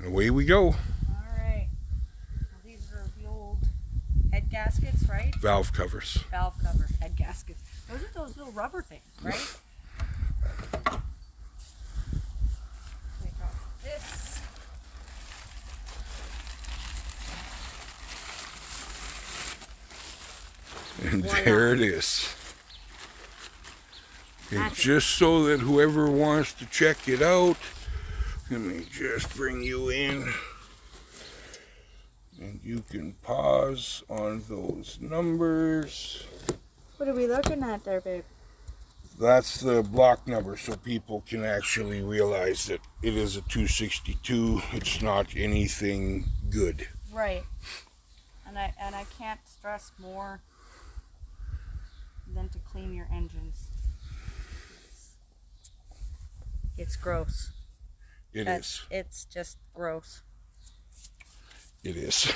And away we go. All right. Well, these are the old head gaskets, right? Valve covers. Valve cover, head gaskets. Those are those little rubber things, right? Take off this. And Voila. there it is. And just so that whoever wants to check it out, let me just bring you in. And you can pause on those numbers. What are we looking at there, babe? That's the block number, so people can actually realize that it is a 262. It's not anything good. Right. And I can't stress more than to clean your engines. It's gross. It is. It's just gross. It is.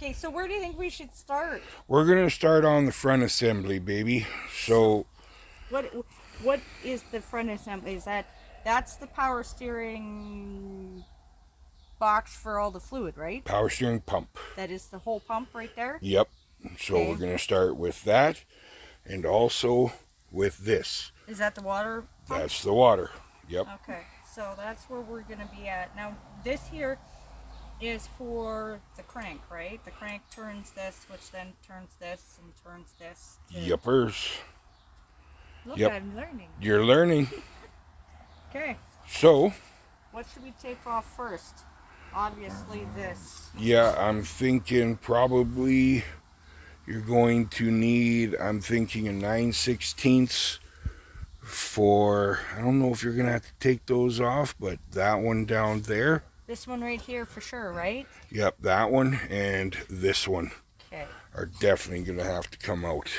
Okay, so where do you think we should start? We're going to start on the front assembly, baby. So what is the front assembly? Is that's the power steering box for all the fluid, right? Power steering pump. That is the whole pump right there? Yep. So Okay. we're going to start with that and also with this. Is that the water pump? That's the water. Yep. Okay, so that's where we're going to be at. Now, this here is for the crank, right? The crank turns this, which then turns this and turns this. Yuppers. Look, Yep. I'm learning. You're learning. Okay, So, what should we take off first? Obviously this. yeah, I'm thinking probably you're going to need, I'm thinking a 9/16 for, I don't know if you're going to have to take those off, but that one down there. This one right here for sure, right? Yep, that one and this one Okay. are definitely going to have to come out.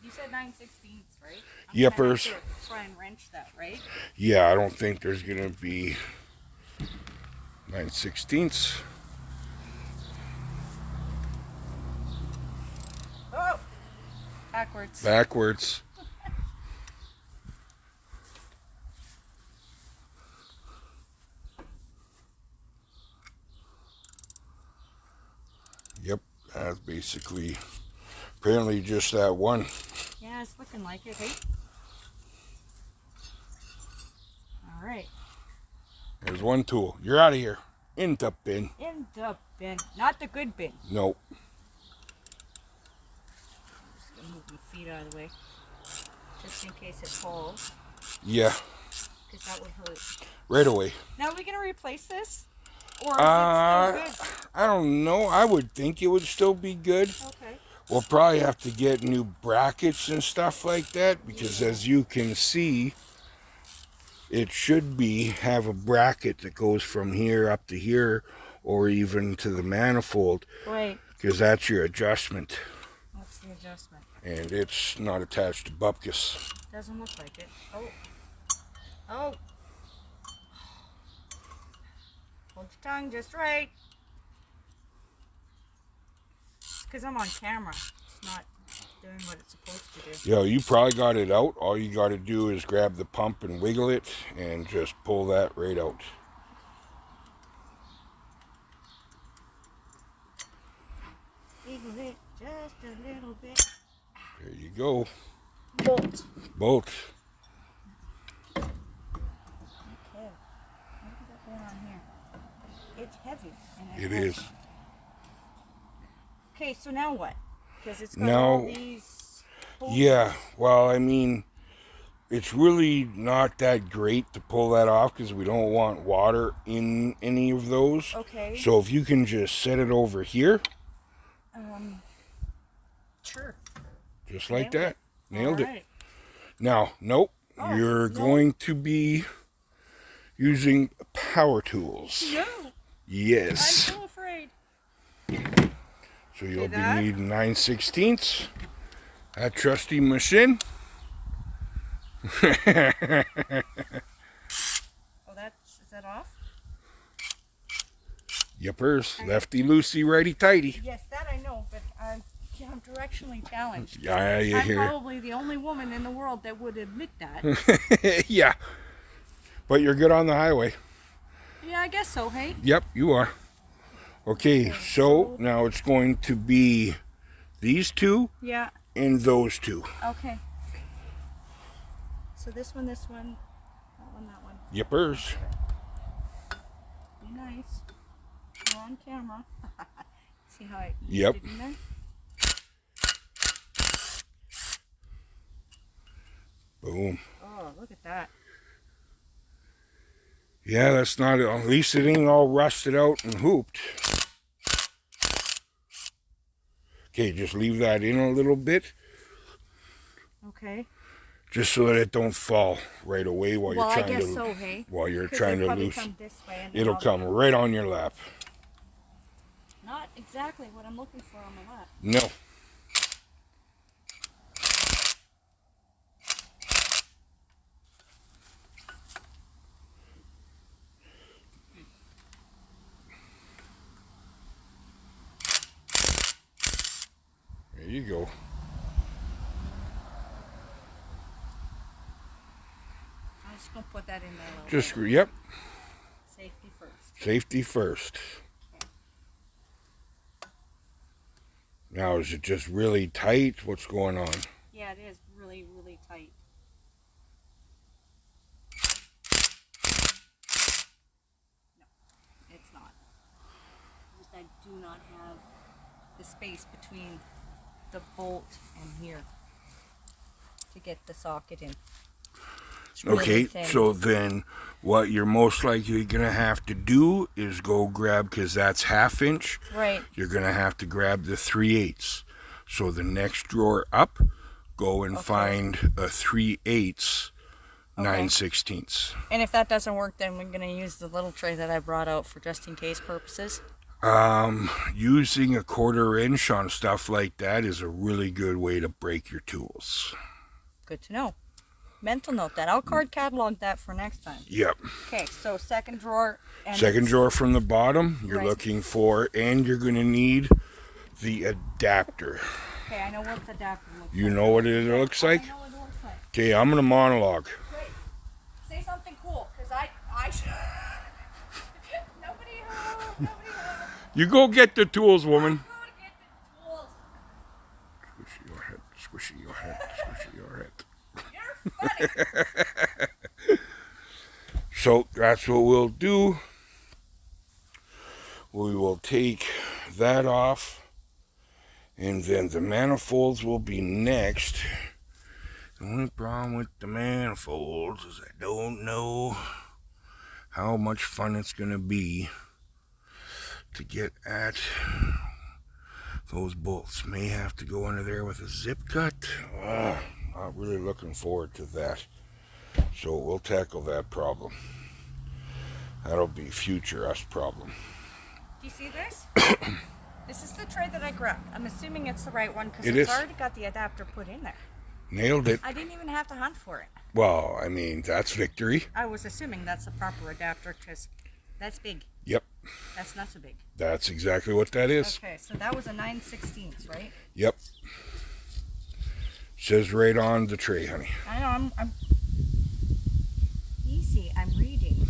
You said 9/16, right? Yuppers. I'm gonna have to try and wrench that, right? Yeah, I don't think there's going to be 9/16. Oh! Backwards. Backwards. Yep, that's basically, apparently just that one. Yeah, it's looking like it, hey? All right. There's one tool. You're out of here. In the bin. In the bin. Not the good bin. Nope. Just gonna move my feet out of the way. Just in case it falls. Yeah, Because that would hurt. right away. Now, are we going to replace this? Or is it still I don't know. I would think it would still be good. good? Okay. We'll probably have to get new brackets and stuff like that because as you can see, it should have a bracket that goes from here up to here or even to the manifold Right. because that's your adjustment What's the adjustment? and it's not attached to bupkis. Doesn't look like it. Oh. Oh. Hold your tongue just right. It's because I'm on camera. It's not doing what it's supposed to do. Yo, you probably got it out. All you got to do is grab the pump and wiggle it and just pull that right out. Wiggle it just a little bit. There you go. Bolt. Bolt. Okay. What have we got going on here? It's heavy. And It hurts. is. Okay, so now what? Because it's got Now- all these holes. Yeah, well, I mean, it's really not that great to pull that off because we don't want water in any of those. Okay. So if you can just set it over here, Sure. just like Nailed that. Nailed it. Alright. Now, nope, Oh, you're no. going to be using power tools. No, I'm Yes. so afraid. So you'll be that. needing 9/16. That trusty machine. Oh, is that off? Yippers. Lefty loosey, righty tighty. Yes, that I know, but I'm directionally challenged. Yeah, you I'm hear. probably the only woman in the world that would admit that. Yeah. But you're good on the highway. Yeah, I guess so, hey? Yep, you are. Okay, so now it's going to be these two Yeah. and those two. Okay. So this one, that one. Yippers. Be nice. You're on camera. See how I Yep. it in there? Boom. Oh, look at that. Yeah, that's not, at least it ain't all rusted out and hooped. Okay, just leave that in a little bit. Okay. Just so that it don't fall right away while Well, you're I trying guess to so, hey? while you're 'Cause trying they to probably loose. come this way and It'll I'll come right on your lap. Not exactly what I'm looking for on my lap. No. There you go. I'm just gonna put that in there a little Just, bit. yep. Safety first. Safety first. Now, is it just really tight? What's going on? Yeah, it is really, really tight. No, it's not. Just I do not have the space between the bolt and here to get the socket in. It's really Okay, thin. so then what you're most likely going to have to do is go grab, because that's 1/2 inch, Right. you're going to have to grab the 3/8. So the next drawer up, go and find a 3/8 9/16. And if that doesn't work, then we're gonna use the little tray that I brought out for just in case purposes. Using a 1/4 inch on stuff like that is a really good way to break your tools. Good to know. Mental note that. I'll card catalog that for next time. Yep. Okay, so second drawer. And Second drawer from the bottom, you're Right. looking for, and you're going to need the adapter. Okay, I know what the adapter looks like. You know what it looks like? I know what it looks like. Okay, I'm going to monologue. Great. Say something cool, because I nobody heard. You go get the tools, woman. Go to get the tools. Squishy your head, squishy your head, squishy your head. You're funny. So that's what we'll do. We will take that off, and then the manifolds will be next. The only problem with the manifolds is I don't know how much fun it's going to be to get at those bolts. May have to go under there with a zip cut. Not really looking forward to that. So we'll tackle that problem. That'll be future us problem. Do you see this? This is the tray that I grabbed. I'm assuming it's the right one because It it's is. already got the adapter put in there. Nailed it. I didn't even have to hunt for it. Well, I mean, that's victory. I was assuming that's the proper adapter because that's big. Yep, That's not so big. that's exactly what that is. Okay, so that was a 9/16, right? Yep. Says right on the tray, honey. I know, I'm easy. I'm reading.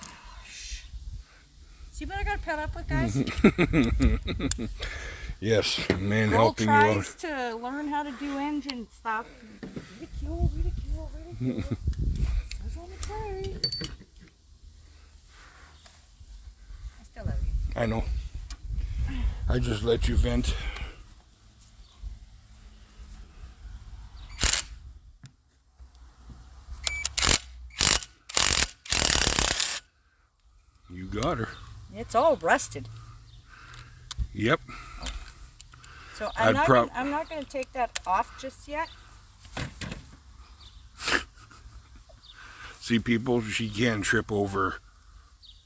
Gosh. See what I got to put up with, guys? Yes, man Girl helping you out. tries to learn how to do engine stuff. Ridicule, ridicule, ridicule. Says on the tray. I still love you. I know. I just let you vent. You got her. It's all rusted. Yep. So I'm I'm not gonna take that off just yet. See, people, she can't trip over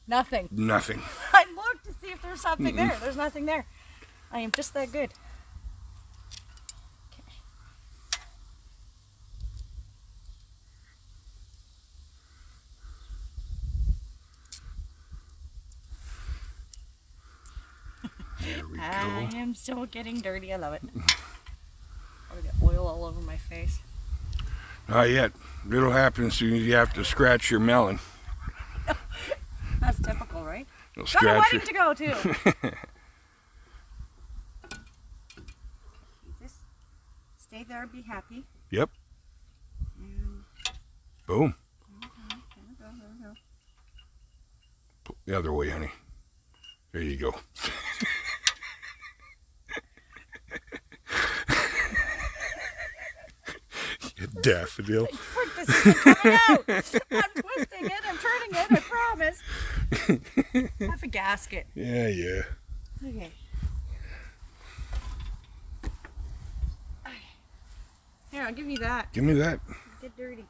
Nothing. nothing. I looked to see if there's something there. There's nothing there. I am just that good. There we I go. am so getting dirty. I love it. I get oil all over my face. Not yet. It'll happen as soon as you have to scratch your melon. That's typical, right? You'll Got a scratch wedding it. to go to. Just stay there, be happy. Yep. And Boom. there we go. The other way, honey. There you go. You daffodil. Frick, this isn't coming out. I'm twisting it, I'm turning it, I promise. Have a gasket. Yeah, yeah. Okay. Here, I'll give you that. Give me that. Get dirty.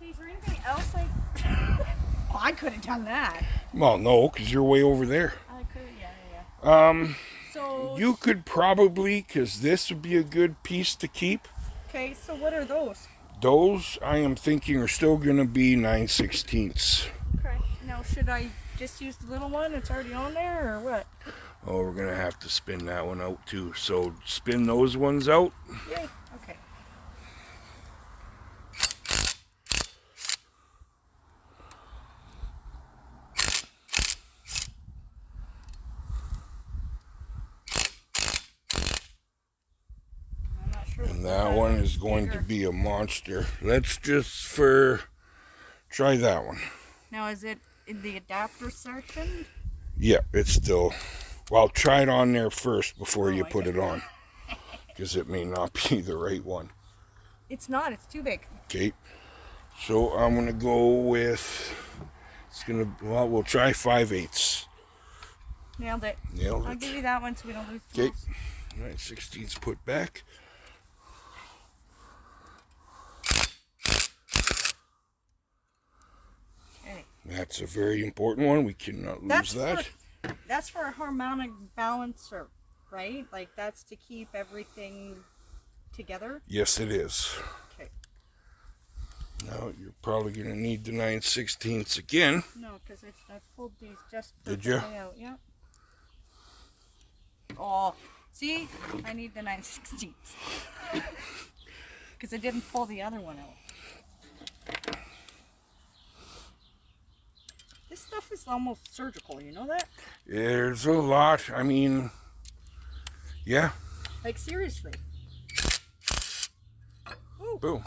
Okay, is there anything else oh, I could have done that. Well, no, because you're way over there. I could, yeah. So, You could probably, because this would be a good piece to keep. okay, so what are those? Those, I am thinking, are still going to be 9/16. Okay. Now, should I just use the little one that's already on there, or what? Oh, we're going to have to spin that one out, too. So, spin those ones out. Yay. Okay. I'm not sure. And that one is going to be a monster. Let's just try that one. Now, is it in the adapter section? Yeah, it's still, well, try it on there first before you I put get it on. Because it may not be the right one. It's not. It's too big. Okay. So I'm going to go with, well, we'll try 5/8. Nailed it. Nailed I'll it. give you that one so we don't lose Okay. tools. 9/16 put back. Okay. That's a very important one. We cannot lose that. That's for a harmonic balancer, right? Like that's to keep everything together. Yes, it is. Okay. Now you're probably going to need the 9/16 again. No, because I pulled these just Did ya? perfectly out. Yeah. Oh, see, I need the 9/16 because I didn't pull the other one out. This stuff is almost surgical. You know that? There's a lot. I mean, yeah. Like seriously. Ooh. Boom.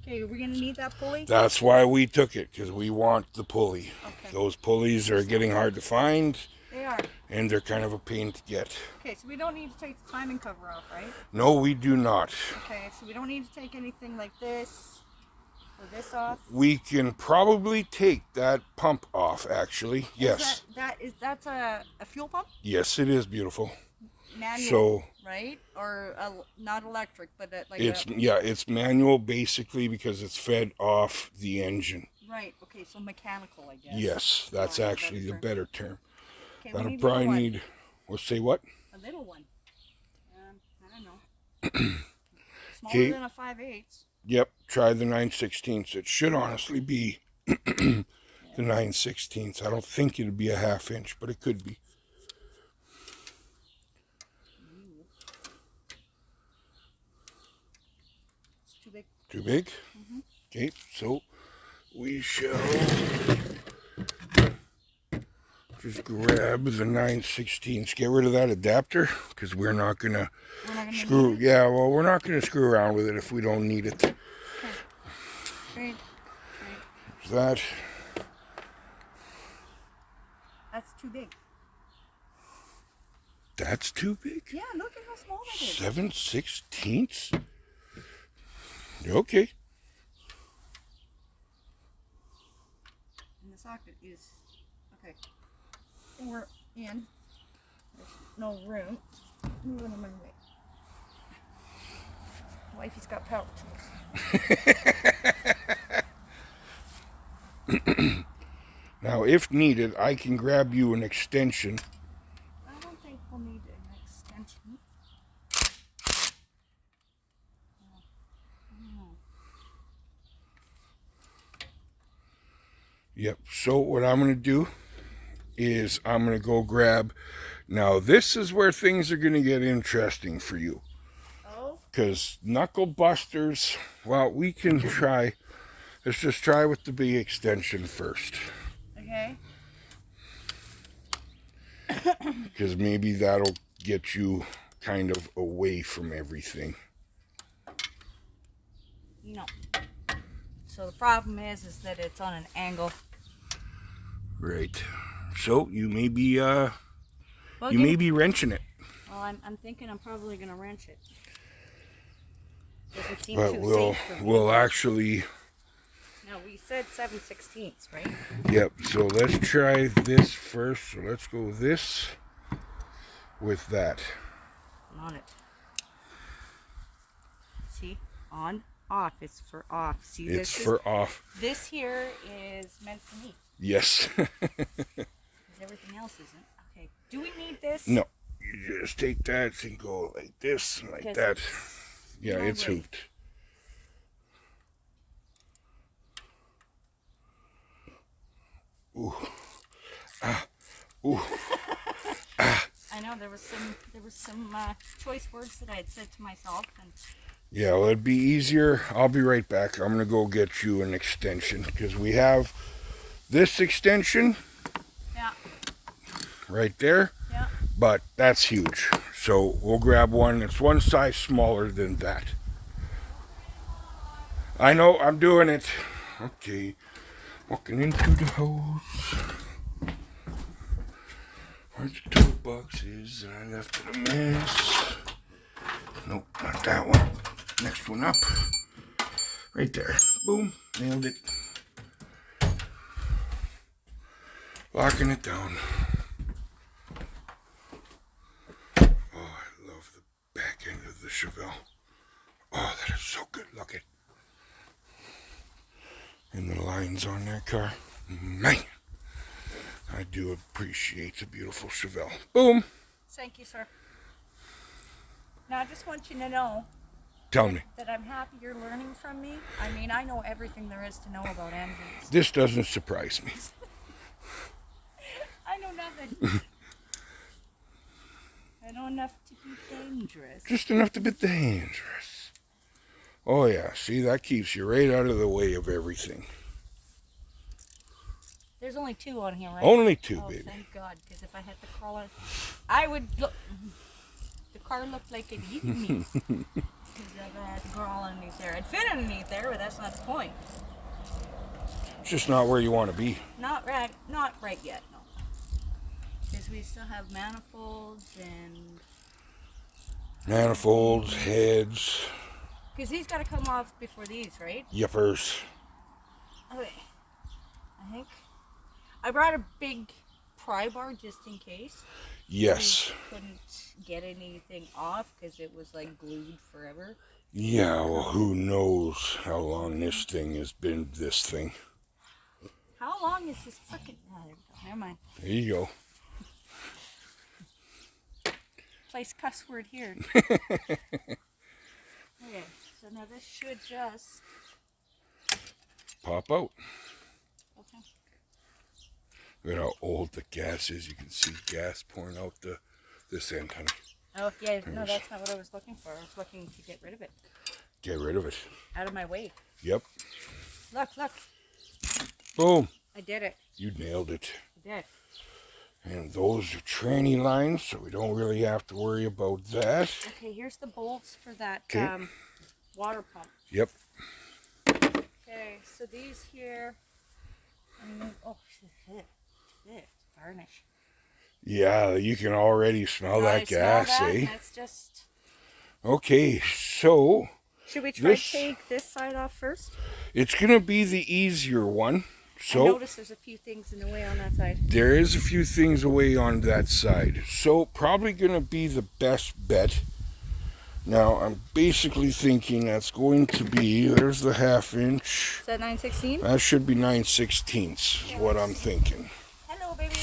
Okay, are we gonna need that pulley? That's why we took it, because we want the pulley. Okay. Those pulleys are getting hard to find, They are. and they're kind of a pain to get. Okay, so we don't need to take the timing cover off, right? No, we do not. Okay, so we don't need to take anything like this or this off. We can probably take that pump off, actually. Yes. That's a fuel pump? Yes, it is beautiful. Manual, So right? Or not electric, but like it's manual basically because it's fed off the engine. right. Okay, so mechanical, I guess. Yes, that's Right, actually the better term. Okay, we That'll need probably a little one. need. We'll say what? A little one. I don't know. Smaller Okay. than a 5/8. Yep. Try the 9/16. It should honestly be the 9/16. I don't think it'd be a 1/2 inch, but it could be. It's too big. Too big? Okay, so we shall just grab the 9/16. Get rid of that adapter, because we're not going to We're not gonna screw. need it? Yeah, well, we're not going to screw around with it if we don't need it. Great. That, That's too big. that's too big? Yeah, look at how small that is. 7/16? Okay. And the socket is okay. We're in. There's no room. Move out of my way. Wifey's got power tools. Now, if needed, I can grab you an extension. I don't think we'll need an extension. Yep, so what I'm going to do is I'm going to go grab. Now, this is where things are going to get interesting for you. Oh? Because knuckle busters, well, we can try. Let's just try with the B extension first. Okay. Because maybe that'll get you kind of away from everything. No. So the problem is that it's on an angle. Right. So you may be Well, may be wrenching it. Well, I'm thinking I'm probably gonna wrench it. Doesn't seem But too we'll safe for me. we'll actually. No, we said 7/16, right? Yep. So let's try this first. So let's go this with that. I'm on it. See, on, off. It's for off. See, It's this for is, off. This here is meant for me. Yes. Because everything else isn't. Okay. Do we need this? No. You just take that and go like this and like Because that. Yeah, no it's way. hooped. Ooh. Ah. Ooh. I know there was some choice words that I had said to myself, and Yeah, well, it'd be easier. I'll be right back. I'm gonna go get you an extension because we have this extension. yeah, Right there. yeah. But that's huge. So we'll grab one that's one size smaller than that. I know, I'm doing it. Okay. Walking into the house. Where's the toolboxes? And I left it a mess. Nope, not that one. Next one up. Right there. Boom. Nailed it. Locking it down. Oh, I love the back end of the Chevelle. Oh, that is so good looking. And the lines on that car. Man, I do appreciate the beautiful Chevelle. Boom. Thank you, sir. Now I just want you to know Tell me. that I'm happy you're learning from me. I mean, I know everything there is to know about engines. This doesn't surprise me. I know nothing. I know enough to be dangerous. Just enough to be dangerous. Oh yeah, see, that keeps you right out of the way of everything. There's only 2 on here, right? Only 2, oh, baby. Thank God, because if I had to crawl on, I would look. The car looked like it eated me. Because I had to crawl underneath there. I'd fit underneath there, but that's not the point. It's just not where you want to be. Not right yet, no. Because we still have manifolds and... Manifolds, heads. Because these got to come off before these, right? Yippers. Okay. I think... I brought a big pry bar just in case. Yes. We couldn't get anything off because it was like glued forever. Yeah, well, who knows how long this thing has been this thing. How long is this frickin'... Oh, there we go. Never mind. There you go. Place cuss word here. Okay, so now this should just... Pop out. Okay. Look at how old the gas is. You can see gas pouring out this end, honey. Oh, yeah, no, that's not what I was looking for. I was looking to get rid of it. Get rid of it. Out of my way. Yep. Look, look. Boom. I did it. You nailed it. I did. And those are tranny lines, so we don't really have to worry about that. Okay, here's the bolts for that Okay. water pump. Yep. Okay, so these here... Oh, shit. Varnish. Yeah, you can already smell that gas, eh? That's just... Okay, so... Should we try to take this side off first? It's going to be the easier one. So, I noticed there's a few things in the way on that side. there is a few things away on that side. So, probably going to be the best bet. Now, I'm basically thinking that's going to be... There's the 1/2 inch. Is that 9/16? That should be 9/16 is what I'm thinking. Hello, baby.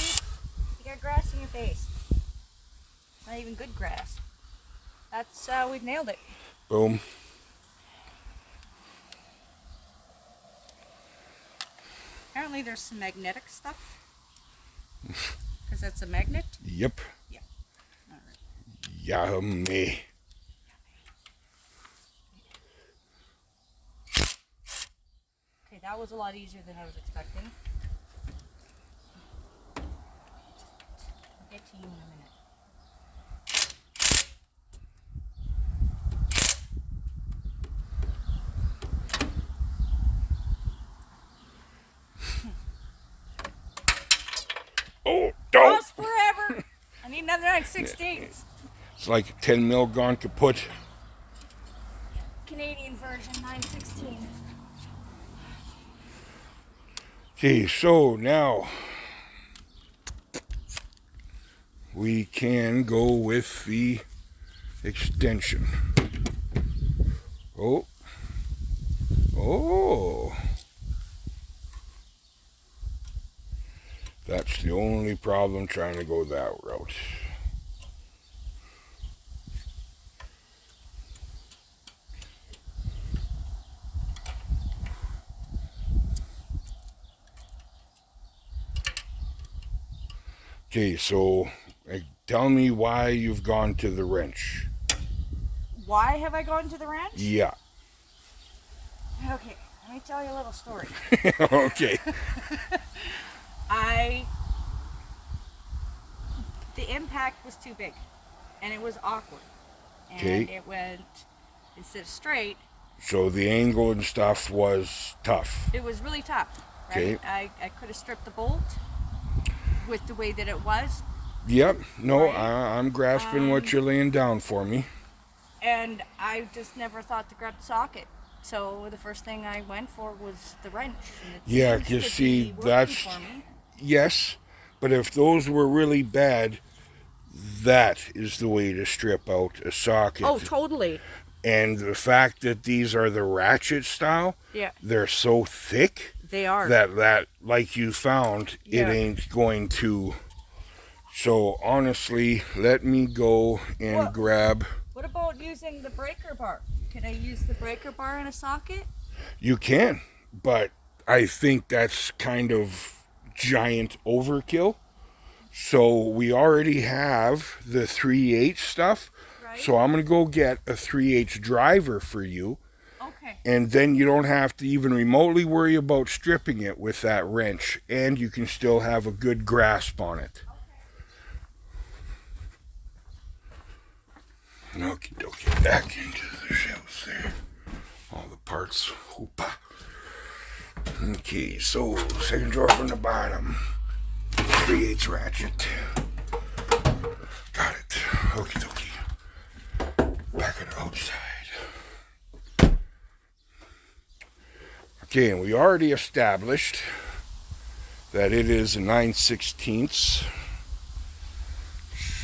You got grass in your face. It's not even good grass. That's, we've nailed it. Boom. Apparently there's some magnetic stuff. Because that's a magnet. Yep. Yeah. All right. Yummy. Okay, that was a lot easier than I was expecting. get to you in a minute. Oh, don't! Pause forever! I need another 9/16. It's like a 10 mil gone kaput. Canadian version 9/16. Okay, so now we can go with the extension. Oh. Oh. That's the only problem trying to go that route. Okay, so tell me why you've gone to the wrench. Why have I gone to the wrench? Yeah. Okay, let me tell you a little story. Okay. The impact was too big, and it was awkward. And Okay. it went, instead of straight, So the angle and stuff was tough. it was really tough. Okay. Right? I could have stripped the bolt with the way that it was. Yep. No, Right. I'm grasping what you're laying down for me. And I just never thought to grab the socket. So the first thing I went for was the wrench. And it Yeah, seems you to see, be working that's for me. yes, but if those were really bad, that is the way to strip out a socket. Oh, totally. And the fact that these are the ratchet style, Yeah, they're so thick they are. that like you found, Yeah. it ain't going to. So honestly, let me go and What? grab. What about using the breaker bar? Could I use the breaker bar in a socket? You can, but I think that's kind of giant overkill. So we already have the 3/8 stuff. Right. So I'm going to go get a 3/8 driver for you. Okay. And then you don't have to even remotely worry about stripping it with that wrench. And you can still have a good grasp on it. Okay, dokie, back into the shelves there. All the parts. Hoopa. Okay, so second drawer from the bottom. 3/8 ratchet. Got it. Okie dokie. Back of the outside. Okay, and we already established that it is a 9/16.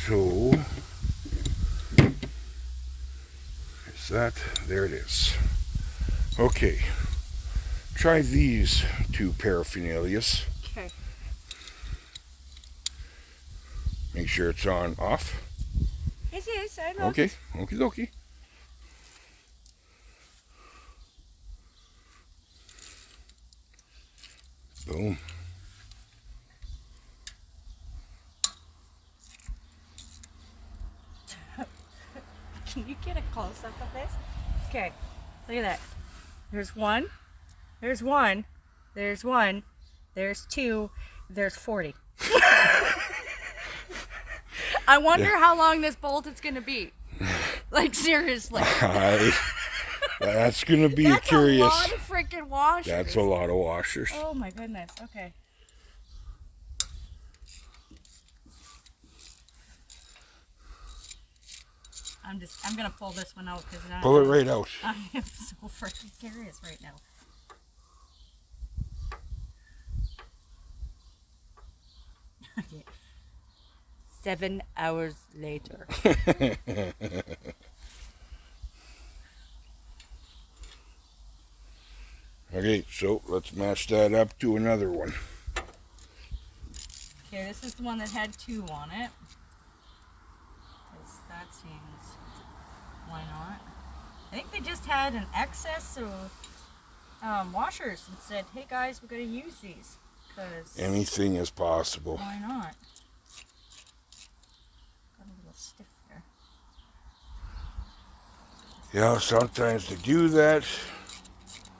So is that? There it is. Okay. Try these two paraphernalias. Okay. Make sure it's on off. It is. I know. Okay. Okie dokie. Boom. Can you get a close up of this? Okay. Look at that. There's one. There's one. There's one. There's two. There's 40. I wonder how long this bolt is going to be. Like, seriously. That's going to be That's curious. a lot of freaking washers. That's a lot of washers. Oh my goodness. Okay. I'm going to pull this one out because Pull it right out. I am so freaking curious right now. Okay. 7 hours later. Okay, so let's match that up to another one. Okay, this is the one that had 2 on it. Because that seems, why not? I think they just had an excess of washers and said, hey guys, we're going to use these. Because Anything is possible. why not? Got a little stiff there. Yeah, sometimes to do that.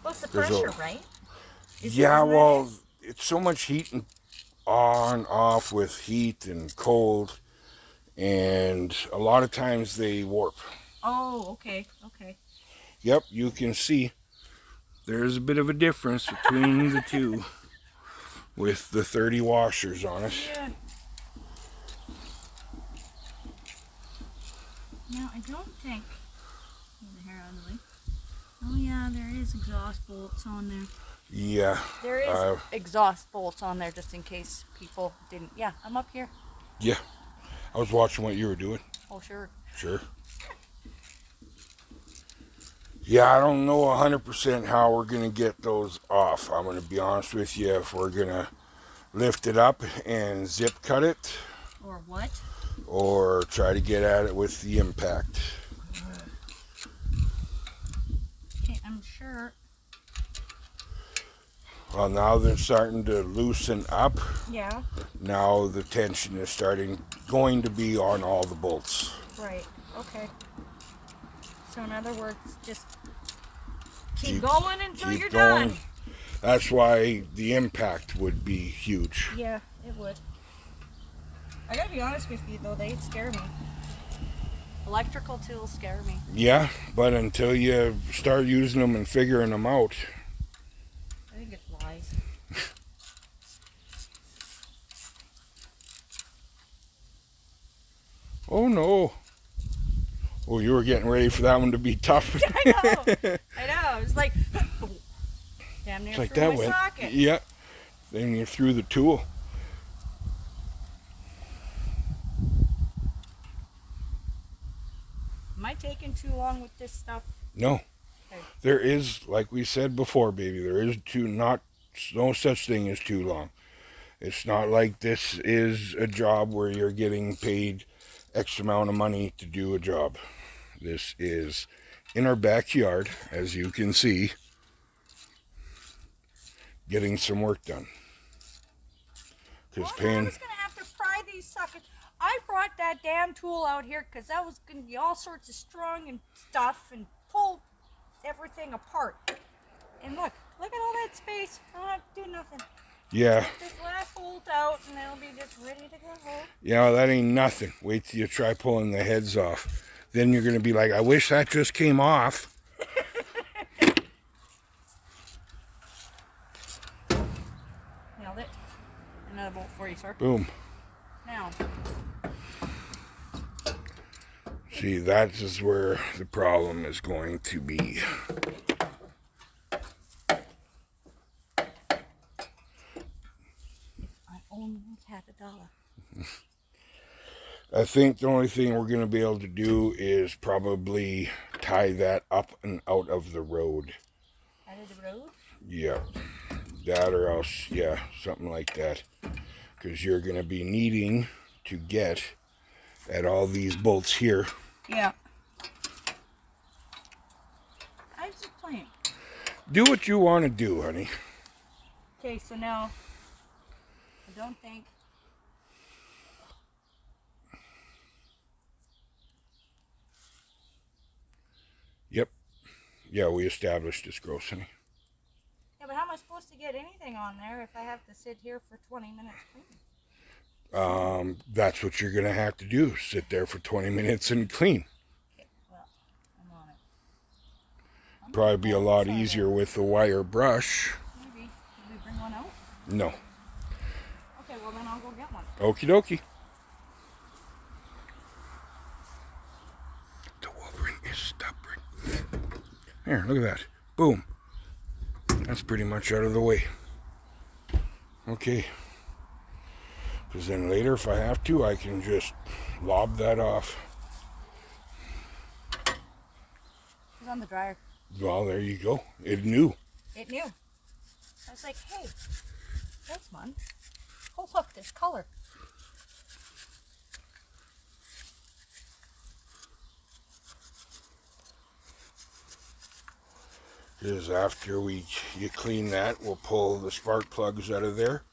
What's the There's a- pressure, right? Is it Yeah, really? well, it's so much heat and on off with heat and cold, and a lot of times they warp. Oh, okay, okay. Yep, you can see there's a bit of a difference between the two with the 30 washers on it. Yeah. Now, I don't think... Move the hair out of the way. Oh yeah, there is exhaust bolts on there. Yeah. There is exhaust bolts on there just in case people didn't... Yeah, I'm up here. Yeah. I was watching what you were doing. Oh, sure. Sure. Yeah, I don't know 100% how we're going to get those off. I'm going to be honest with you. If we're going to lift it up and zip cut it. Or what? Or try to get at it with the impact. Okay, I'm sure. Well, now they're starting to loosen up. Yeah. Now the tension is going to be on all the bolts. Right, okay. So in other words, just keep going until you're done. That's why the impact would be huge. Yeah, it would. I gotta be honest with you though, they scare me. Electrical tools scare me. Yeah, but until you start using them and figuring them out. I think it's lies. Oh no. Oh, you were getting ready for that one to be tough. I know. I know. It's like damn near It's like through that my went. socket. Yeah. Then you threw the tool. Am I taking too long with this stuff? No. Okay. There is, like we said before, baby, there is no such thing as too long. It's not like this is a job where you're getting paid X amount of money to do a job. This is in our backyard, as you can see, getting some work done. Because I was gonna have to pry these suckers. I brought that damn tool out here because that was gonna be all sorts of strung and stuff and pull everything apart. And look at all that space. I don't have to do nothing. Yeah. Take this last bolt out and it'll be just ready to go. Yeah, that ain't nothing. Wait till you try pulling the heads off. Then you're gonna be like, I wish that just came off. Nailed it. Another bolt for you, sir. Boom. Now. See, that is where the problem is going to be. I only had $1. I think the only thing we're going to be able to do is probably tie that up and out of the road. Out of the road? Yeah. That or else, yeah, something like that. Because you're going to be needing to get at all these bolts here. Yeah. I was just playing. Do what you want to do, honey. Okay, so now, I don't think... Yep. Yeah, we established it's gross, honey. Yeah, but how am I supposed to get anything on there if I have to sit here for 20 minutes cleaning? That's what you're going to have to do. Sit there for 20 minutes and clean. Okay, well, I'm on it. Probably be a lot easier with the wire brush. Maybe. Did we bring one out? No. Okay, well then I'll go get one. Okie dokie. The Wolverine is stubborn. Here, look at that. Boom. That's pretty much out of the way. Okay. Because then later, if I have to, I can just lob that off. It's on the dryer. Well, there you go. It knew. It knew. I was like, hey, that's fun. Oh, look, there's color. Because after you clean that, we'll pull the spark plugs out of there.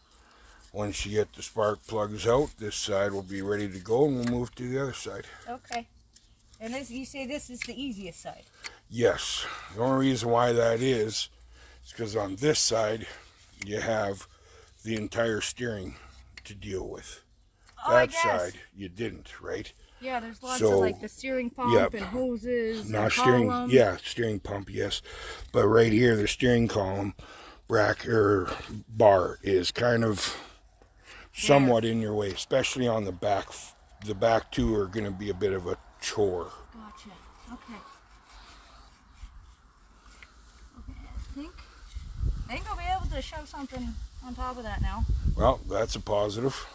Once you get the spark plugs out, this side will be ready to go, and we'll move to the other side. Okay. And this, you say this is the easiest side? Yes. The only reason why that is because on this side, you have the entire steering to deal with. Oh, I That guess. side you didn't, right? Yeah, there's lots So, of like the steering pump yep. and hoses Not and steering, column. yeah, steering pump, yes. But right here, the steering column bar is kind of somewhat in your way, especially on the back. The back two are going to be a bit of a chore. Gotcha. Okay. Okay, I think I'll be able to shove something on top of that now. Well, that's a positive.